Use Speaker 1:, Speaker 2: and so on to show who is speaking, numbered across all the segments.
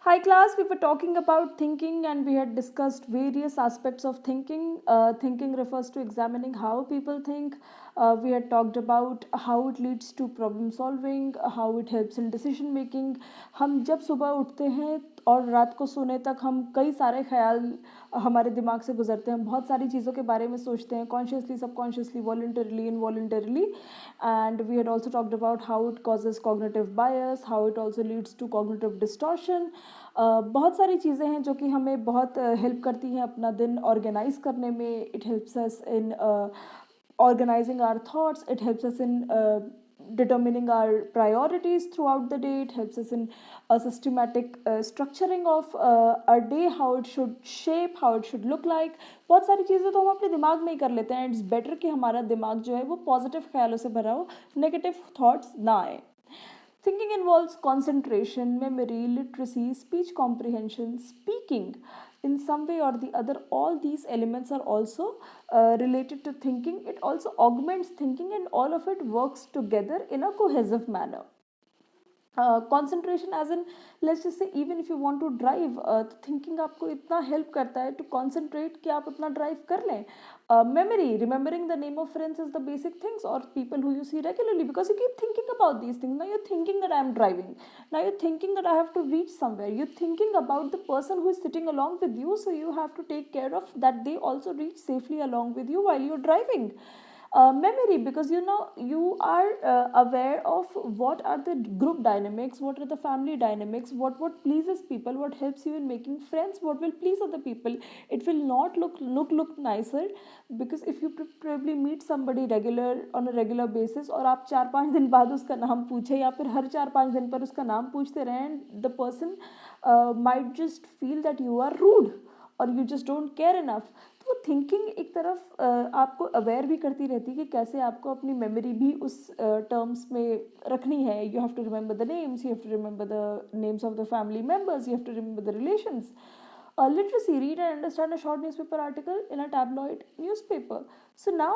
Speaker 1: Hi class, we were talking about thinking and we had discussed various aspects of thinking. Thinking refers to examining how people think. We had talked about how it leads to problem solving, how it helps in decision making. हम जब सुबह उठते हैं और रात को सोने तक हम कई सारे ख्याल हमारे दिमाग से गुजरते हैं, बहुत सारी चीज़ों के बारे में सोचते हैं, consciously, subconsciously, voluntarily, involuntarily. And we had also talked about how it causes cognitive bias, how it also leads to cognitive distortion. बहुत सारी चीज़ें हैं जो कि हमें बहुत हेल्प करती हैं अपना दिन ऑर्गेनाइज करने में. It helps us in organizing our thoughts. It helps us in determining our priorities throughout the day. It helps us in a systematic structuring of our day, how it should shape, how it should look like. बहुत सारी चीज़ें तो हम अपने दिमाग में ही कर लेते हैं. इट्स बेटर कि हमारा दिमाग जो है वो पॉजिटिव ख्यालों से भरा हो, नेगेटिव थॉट्स ना आए. Thinking involves concentration, memory, literacy, speech comprehension, speaking in some way or the other. All these elements are also related to thinking. It also augments thinking, and all of it works together in a cohesive manner. Concentration, as in, let's just say, even if you want to drive, तो thinking आपको इतना help करता है to concentrate कि आप अपना drive कर लें. Memory, remembering the name of friends is the basic things, or people who you see regularly, because you keep thinking about these things. Now you're thinking that I'm driving, now you're thinking that I have to reach somewhere, you're thinking about the person who is sitting along with you, so you have to take care of that they also reach safely along with you while you're driving. Memory, because you are aware of what are the group dynamics, what are the family dynamics, what pleases people, what helps you in making friends, what will please other people. It will not look nicer, because if you probably meet somebody regular on a regular basis, और आप 4-5 दिन बाद उसका नाम पूछे या फिर हर 4-5 दिन पर उसका नाम पूछते रहें, the person might just feel that you are rude और you just don't care enough. तो थिंकिंग एक तरफ आपको अवेयर भी करती रहती है कि कैसे आपको अपनी मेमोरी भी उस टर्म्स में रखनी है. You have to remember the names, you have to remember the names of the family members, you have to remember the relations. Literacy, read and understand a short newspaper article in a tabloid newspaper. So now,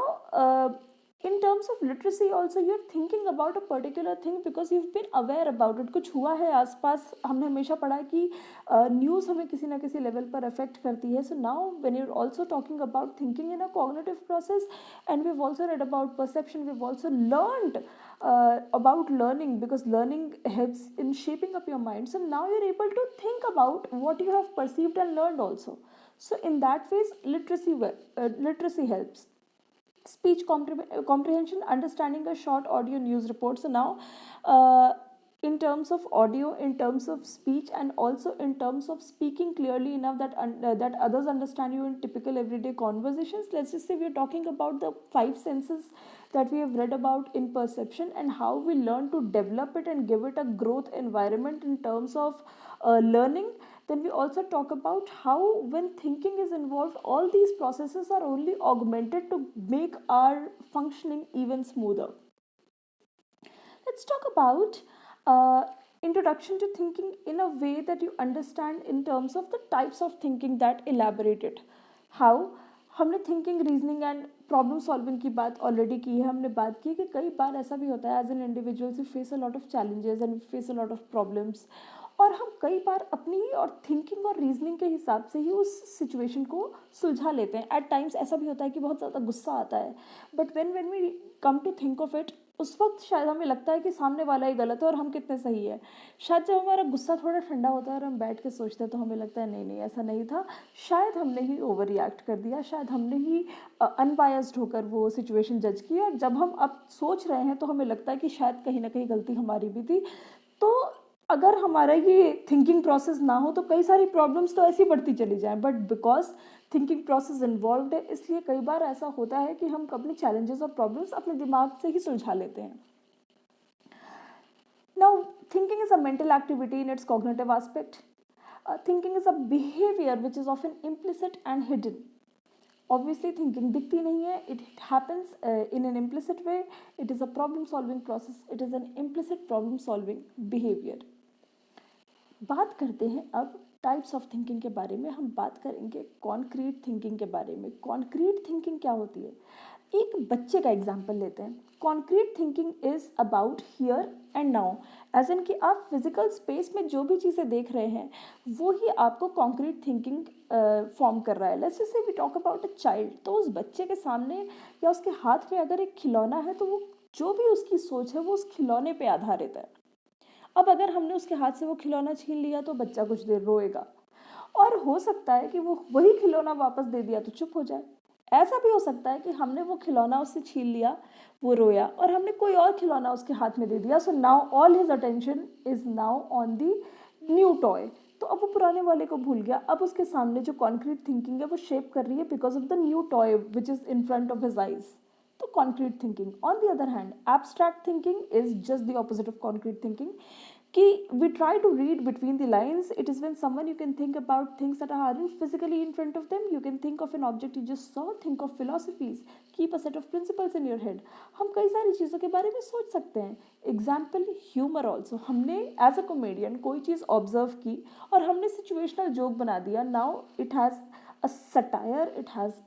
Speaker 1: in terms of literacy also, you're thinking about a particular thing because you've been aware about it. कुछ हुआ है आसपास, हमने हमेशा पढ़ा है कि news हमें किसी ना किसी लेवल पर अफेक्ट करती है. So now when you're also talking about thinking in a cognitive process, and we've also read about perception, we've also learned about learning, because learning helps in shaping up your mind. So now you're able to think about what you have perceived and learned also. So in that phase, literacy helps. Speech comprehension, understanding a short audio news report. So now, in terms of audio, in terms of speech, and also in terms of speaking clearly enough that others understand you in typical everyday conversations. Let's just say we're talking about the 5 senses that we have read about in perception, and how we learn to develop it and give it a growth environment in terms of learning. Then we also talk about how, when thinking is involved, all these processes are only augmented to make our functioning even smoother. Let's talk about introduction to thinking in a way that you understand in terms of the types of thinking that elaborate it. How? हमने thinking, reasoning and problem solving की बात already की है. हमने बात की कि कई बार ऐसा भी होता है as an individuals we face a lot of challenges and face a lot of problems, और हम कई बार अपनी और थिंकिंग और रीजनिंग के हिसाब से ही उस सिचुएशन को सुलझा लेते हैं. एट टाइम्स ऐसा भी होता है कि बहुत ज़्यादा गुस्सा आता है, but when we come to think of it, उस वक्त शायद हमें लगता है कि सामने वाला ही गलत है और हम कितने सही है. शायद जब हमारा गुस्सा थोड़ा ठंडा होता है और हम बैठ के सोचते हैं, तो हमें लगता है नहीं नहीं ऐसा नहीं था, शायद हमने ही ओवर रिएक्ट कर दिया, शायद हमने ही अनबायस्ड होकर वो सिचुएशन जज की. और जब हम अब सोच रहे हैं तो हमें लगता है कि शायद कहीं ना कहीं गलती हमारी भी थी. तो अगर हमारा ये थिंकिंग प्रोसेस ना हो तो कई सारी प्रॉब्लम्स तो ऐसी बढ़ती चली जाएं, but because thinking process involve है, इसलिए कई बार ऐसा होता है कि हम अपने चैलेंजेस और प्रॉब्लम्स अपने दिमाग से ही सुलझा लेते हैं. Now thinking is a mental activity in its cognitive aspect. Thinking is a behaviour which is often implicit and hidden. Obviously thinking दिखती नहीं है, it happens in an implicit way. It is a problem solving process, it is an implicit problem solving behavior. बात करते हैं अब types of thinking के बारे में. हम बात करेंगे कॉन्क्रीट थिंकिंग के बारे में. कॉन्क्रीट थिंकिंग क्या होती है? एक बच्चे का एग्जाम्पल लेते हैं. Concrete thinking is about here and now, as in कि आप फिजिकल स्पेस में जो भी चीज़ें देख रहे हैं वो ही आपको कॉन्क्रीट थिंकिंग फॉर्म कर रहा है. Let's just say we talk about a child, तो उस बच्चे के सामने या उसके हाथ में अगर एक खिलौना है तो वो जो भी उसकी सोच है वो उस खिलौने पे आधारित है. अब अगर हमने उसके हाथ से वो खिलौना छीन लिया तो बच्चा कुछ देर रोएगा, और हो सकता है कि वो वही खिलौना वापस दे दिया तो चुप हो जाए. ऐसा भी हो सकता है कि हमने वो खिलौना उससे छीन लिया, वो रोया, और हमने कोई और खिलौना उसके हाथ में दे दिया. So now all his attention is now on the new toy. तो अब वो पुराने वाले को भूल गया. अब उसके सामने जो कॉन्क्रीट थिंकिंग है वो शेप कर रही है because of the new toy which is in front of his eyes. तो concrete thinking. On the other hand abstract thinking is just the opposite of concrete thinking. कि we try to read between the lines. It is when someone you can think about things that aren't physically in front of them. You can think of an object you just saw, think of philosophies, keep a set of principles in your head. हम कई सारी चीज़ों के बारे में सोच सकते हैं. Example humour also. हमने एज अ कॉमेडियन कोई चीज़ ऑब्जर्व की और हमने सिचुएशनल जोक बना दिया. Now it has a satire, it has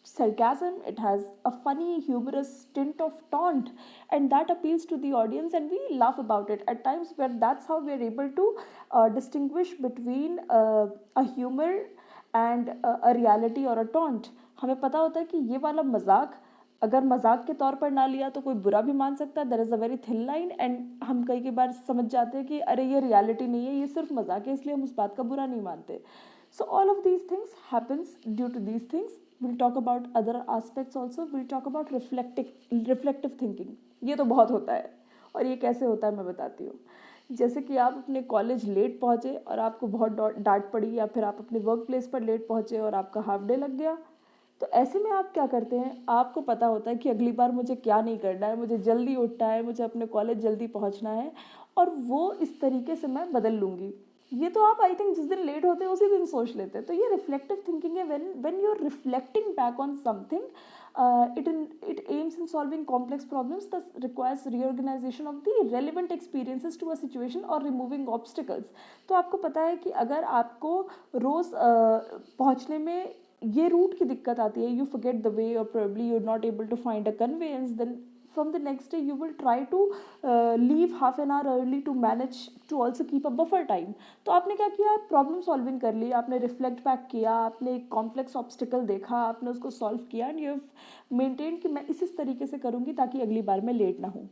Speaker 1: sarcasm, it has a funny humorous tint of taunt, and that appeals to the audience and we laugh about it at times, where that's how we are able to distinguish between a humor and a reality or a taunt. हमें पता होता है कि ये वाला मजाक अगर मजाक के तौर पर ना लिया तो कोई बुरा भी मान सकता है. There is a very thin line, and हम कई बार समझ जाते हैं कि अरे ये रियलिटी नहीं है, ये सिर्फ मजाक है, इसलिए हम उस बात का बुरा नहीं मानते. So all of these things happens due to these things. We'll talk about other aspects also. We'll talk about reflective thinking. ये तो बहुत होता है, और ये कैसे होता है मैं बताती हूँ. जैसे कि आप अपने कॉलेज लेट पहुँचे और आपको बहुत डांट पड़ी, या फिर आप अपने वर्क प्लेस पर लेट पहुँचे और आपका हाफ डे लग गया. तो ऐसे में आप क्या करते हैं, आपको पता होता है कि अगली बार मुझे क्या नहीं करना है, मुझे जल्दी उठना है, मुझे अपने कॉलेज जल्दी पहुंचना है, और वो इस तरीके से मैं बदल लूँगी. ये तो आप आई थिंक जिस दिन लेट होते हैं उसी दिन सोच लेते हैं. तो ये रिफ्लेक्टिव थिंकिंग है. When you are reflecting back on something, it aims in solving complex problems, thus requires reorganization of the relevant experiences to a situation or removing obstacles. तो आपको पता है कि अगर आपको रोज़ पहुँचने में ये रूट की दिक्कत आती है, you forget the way or probably you're not able to find a conveyance, then from the next day you will try to leave half an hour early to manage to also keep a buffer time. तो आपने क्या किया, problem solving कर ली, आपने reflect back किया, आपने एक complex obstacle देखा, आपने उसको सॉल्व किया, एंड यू हैव मेंटेन कि मैं इस तरीके से करूँगी ताकि अगली बार मैं लेट ना हूँ.